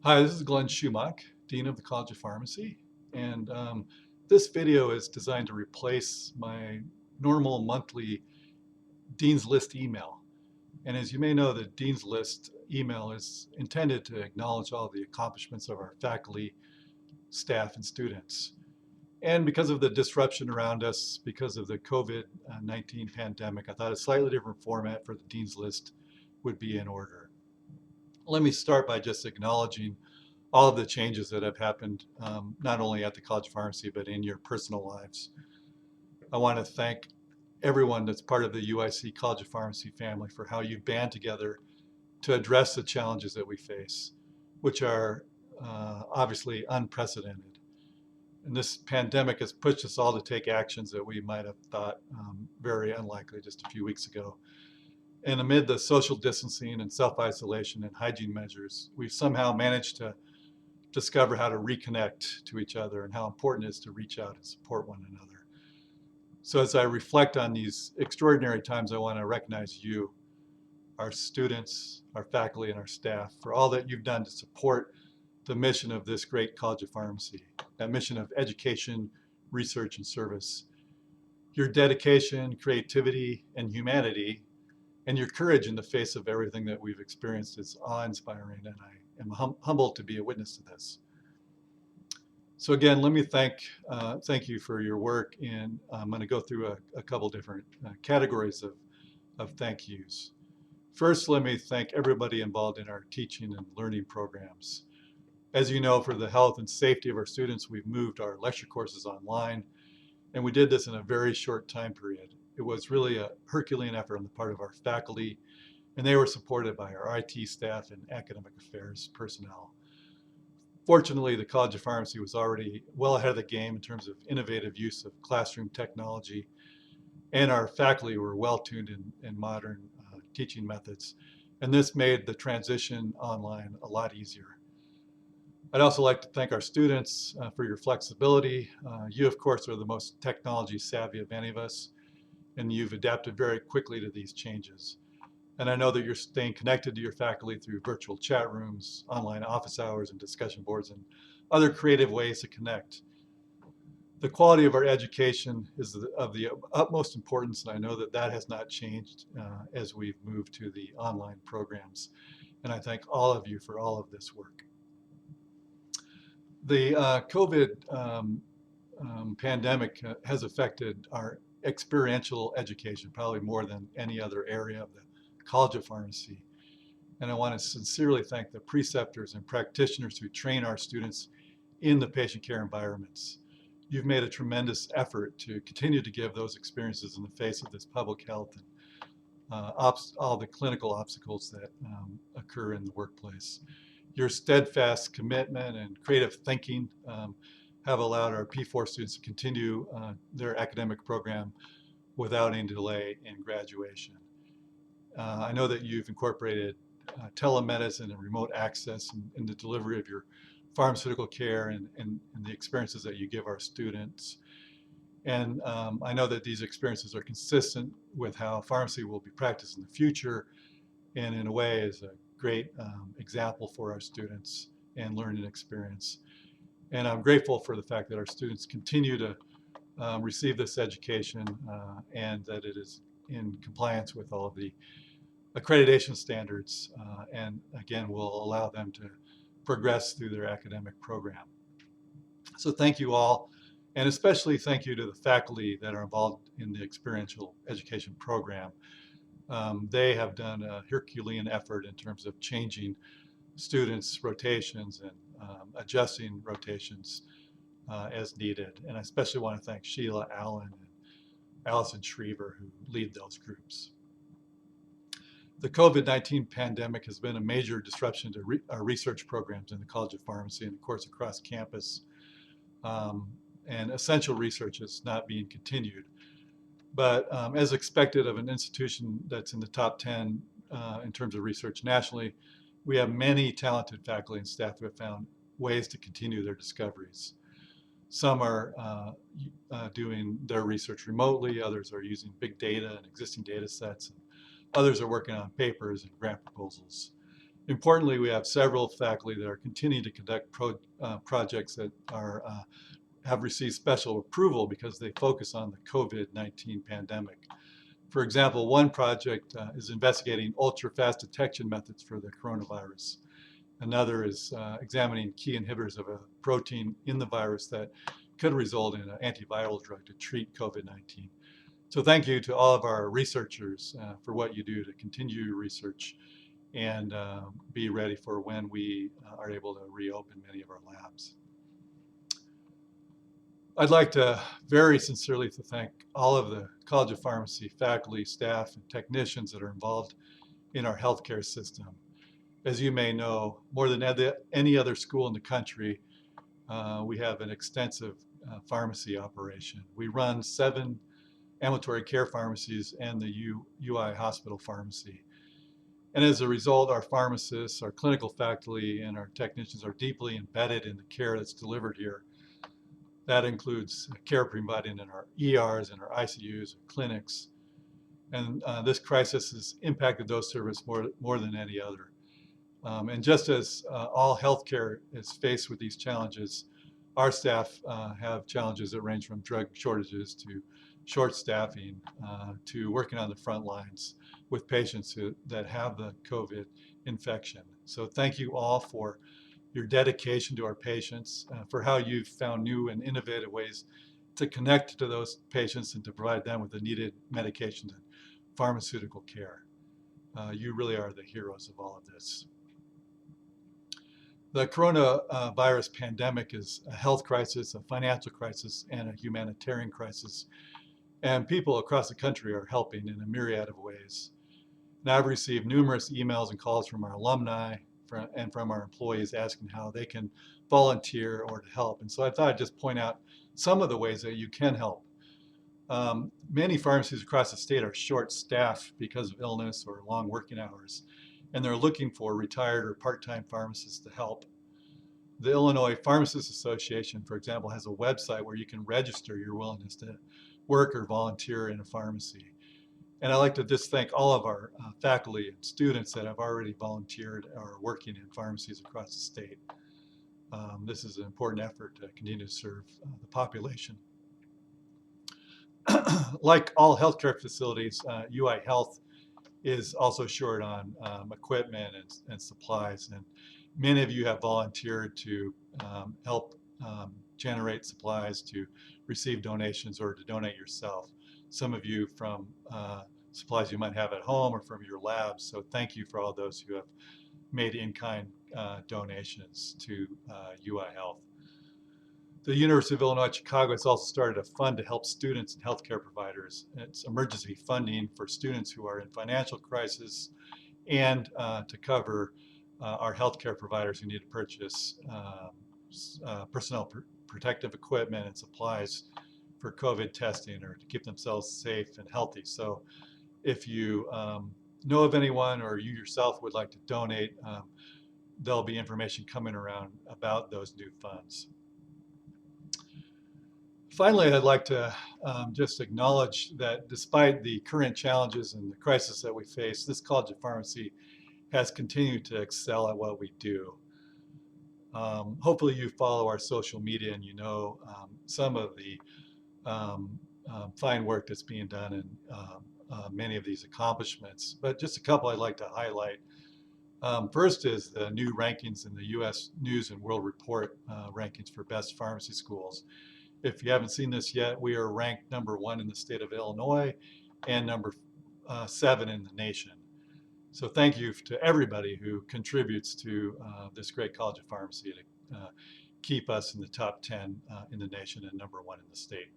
Hi, this is Glenn Schumach, Dean of the College of Pharmacy, and this video is designed to replace my normal monthly Dean's List email. And as you may know, the Dean's List email is intended to acknowledge all the accomplishments of our faculty, staff, and students. And because of the disruption around us, because of the COVID-19 pandemic, I thought a slightly different format for the Dean's List would be in order. Let me start by just acknowledging all of the changes that have happened, not only at the College of Pharmacy, but in your personal lives. I want to thank everyone that's part of the UIC College of Pharmacy family for how you band together to address the challenges that we face, which are obviously unprecedented. And this pandemic has pushed us all to take actions that we might have thought very unlikely just a few weeks ago. And amid the social distancing and self-isolation and hygiene measures, we've somehow managed to discover how to reconnect to each other and how important it is to reach out and support one another. So as I reflect on these extraordinary times, I want to recognize you, our students, our faculty, and our staff for all that you've done to support the mission of this great College of Pharmacy, that mission of education, research, and service. Your dedication, creativity, and humanity, and your courage in the face of everything that we've experienced is awe-inspiring, and I am humbled to be a witness to this. So again, let me thank you for your work, and I'm going to go through a couple different categories of thank yous. First, let me thank everybody involved in our teaching and learning programs. As you know, for the health and safety of our students, we've moved our lecture courses online, and we did this in a very short time period. It was really a Herculean effort on the part of our faculty, and they were supported by our IT staff and academic affairs personnel. Fortunately, the College of Pharmacy was already well ahead of the game in terms of innovative use of classroom technology, and our faculty were well tuned in modern teaching methods. And this made the transition online a lot easier. I'd also like to thank our students for your flexibility. You, of course, are the most technology savvy of any of us, and you've adapted very quickly to these changes. And I know that you're staying connected to your faculty through virtual chat rooms, online office hours, and discussion boards, and other creative ways to connect. The quality of our education is of the utmost importance, and I know that that has not changed as we've moved to the online programs. And I thank all of you for all of this work. The COVID pandemic has affected our experiential education probably more than any other area of the College of Pharmacy. And I want to sincerely thank the preceptors and practitioners who train our students in the patient care environments. You've made a tremendous effort to continue to give those experiences in the face of this public health and all the clinical obstacles that occur in the workplace. Your steadfast commitment and creative thinking have allowed our P4 students to continue their academic program without any delay in graduation. I know that you've incorporated telemedicine and remote access in the delivery of your pharmaceutical care and the experiences that you give our students. And I know that these experiences are consistent with how pharmacy will be practiced in the future, and in a way is a great example for our students and learning experience. And I'm grateful for the fact that our students continue to receive this education and that it is in compliance with all of the accreditation standards, and again will allow them to progress through their academic program. So thank you all, and especially thank you to the faculty that are involved in the experiential education program. They have done a Herculean effort in terms of changing students' rotations and adjusting rotations as needed. And I especially want to thank Sheila Allen and Allison Schriever, who lead those groups. The COVID-19 pandemic has been a major disruption to our research programs in the College of Pharmacy and of course across campus. And essential research is not being continued. But as expected of an institution that's in the top 10 in terms of research nationally, we have many talented faculty and staff who have found ways to continue their discoveries. Some are doing their research remotely, others are using big data and existing data sets, and others are working on papers and grant proposals. Importantly, we have several faculty that are continuing to conduct projects that have received special approval because they focus on the COVID-19 pandemic. For example, one project is investigating ultra-fast detection methods for the coronavirus. Another is examining key inhibitors of a protein in the virus that could result in an antiviral drug to treat COVID-19. So thank you to all of our researchers for what you do to continue your research and be ready for when we are able to reopen many of our labs. I'd like to very sincerely to thank all of the College of Pharmacy faculty, staff, and technicians that are involved in our healthcare system. As you may know, more than any other school in the country, we have an extensive pharmacy operation. We run 7 ambulatory care pharmacies and the UI Hospital Pharmacy. And as a result, our pharmacists, our clinical faculty, and our technicians are deeply embedded in the care that's delivered here. That includes care provided in our ERs and our ICUs and clinics. And this crisis has impacted those services more than any other. And just as all healthcare is faced with these challenges, our staff have challenges that range from drug shortages to short staffing to working on the front lines with patients that have the COVID infection. So thank you all for your dedication to our patients, for how you've found new and innovative ways to connect to those patients and to provide them with the needed medications and pharmaceutical care. You really are the heroes of all of this. The coronavirus pandemic is a health crisis, a financial crisis, and a humanitarian crisis. And people across the country are helping in a myriad of ways. Now, I've received numerous emails and calls from our alumni and from our employees asking how they can volunteer or to help. And so I thought I'd just point out some of the ways that you can help. Many pharmacies across the state are short-staffed because of illness or long working hours, and they're looking for retired or part-time pharmacists to help. The Illinois Pharmacists Association, for example, has a website where you can register your willingness to work or volunteer in a pharmacy. And I'd like to just thank all of our faculty and students that have already volunteered or are working in pharmacies across the state. This is an important effort to continue to serve the population. Like all healthcare facilities, UI Health is also short on equipment and supplies. And many of you have volunteered to help generate supplies, to receive donations, or to donate yourself. Some of you from supplies you might have at home or from your labs. So thank you for all those who have made in-kind donations to UI Health. The University of Illinois Chicago has also started a fund to help students and healthcare providers. It's emergency funding for students who are in financial crisis and to cover our healthcare providers who need to purchase personal protective equipment and supplies for COVID testing or to keep themselves safe and healthy. So if you know of anyone or you yourself would like to donate, there'll be information coming around about those new funds. Finally, I'd like to just acknowledge that despite the current challenges and the crisis that we face, this College of Pharmacy has continued to excel at what we do. Hopefully you follow our social media and you know some of the fine work that's being done and many of these accomplishments, but just a couple I'd like to highlight. First is the new rankings in the U.S. News and World Report rankings for best pharmacy schools. If you haven't seen this yet, we are ranked #1 in the state of Illinois and #7 in the nation. So thank you to everybody who contributes to this great College of Pharmacy to keep us in the top 10 in the nation and #1 in the state.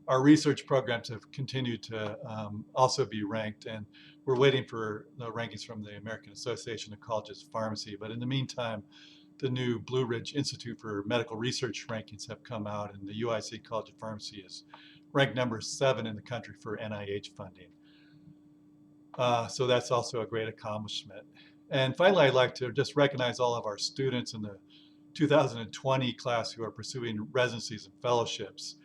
Our research programs have continued to also be ranked, and we're waiting for the rankings from the American Association of Colleges of Pharmacy. But in the meantime, the new Blue Ridge Institute for Medical Research rankings have come out, and the UIC College of Pharmacy is ranked #7 in the country for NIH funding. So that's also a great accomplishment. And finally, I'd like to just recognize all of our students in the 2020 class who are pursuing residencies and fellowships.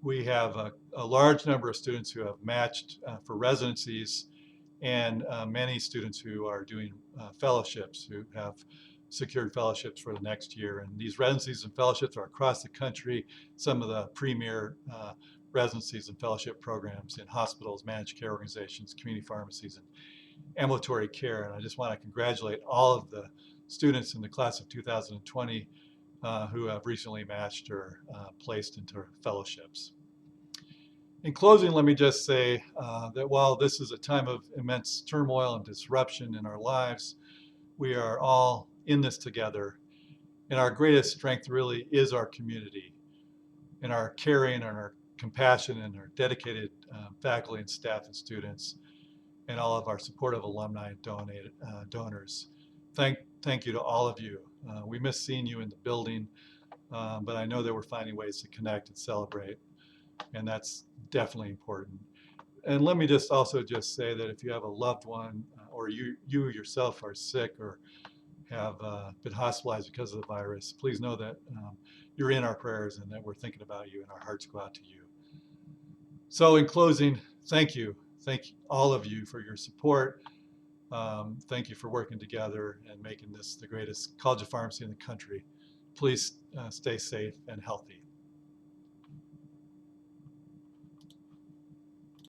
We have a large number of students who have matched for residencies, and many students who are doing fellowships, who have secured fellowships for the next year. And these residencies and fellowships are across the country, some of the premier residencies and fellowship programs in hospitals, managed care organizations, community pharmacies, and ambulatory care. And I just want to congratulate all of the students in the class of 2020 who have recently matched or placed into fellowships. In closing, let me just say that while this is a time of immense turmoil and disruption in our lives, we are all in this together. And our greatest strength really is our community and our caring and our compassion and our dedicated faculty and staff and students and all of our supportive alumni and donors. Thank you to all of you. We miss seeing you in the building, but I know that we're finding ways to connect and celebrate, and that's definitely important. And let me just also just say that if you have a loved one or you yourself are sick or have been hospitalized because of the virus, please know that you're in our prayers and that we're thinking about you and our hearts go out to you. So in closing, thank you. Thank all of you for your support. Thank you for working together and making this the greatest College of Pharmacy in the country. Please stay safe and healthy.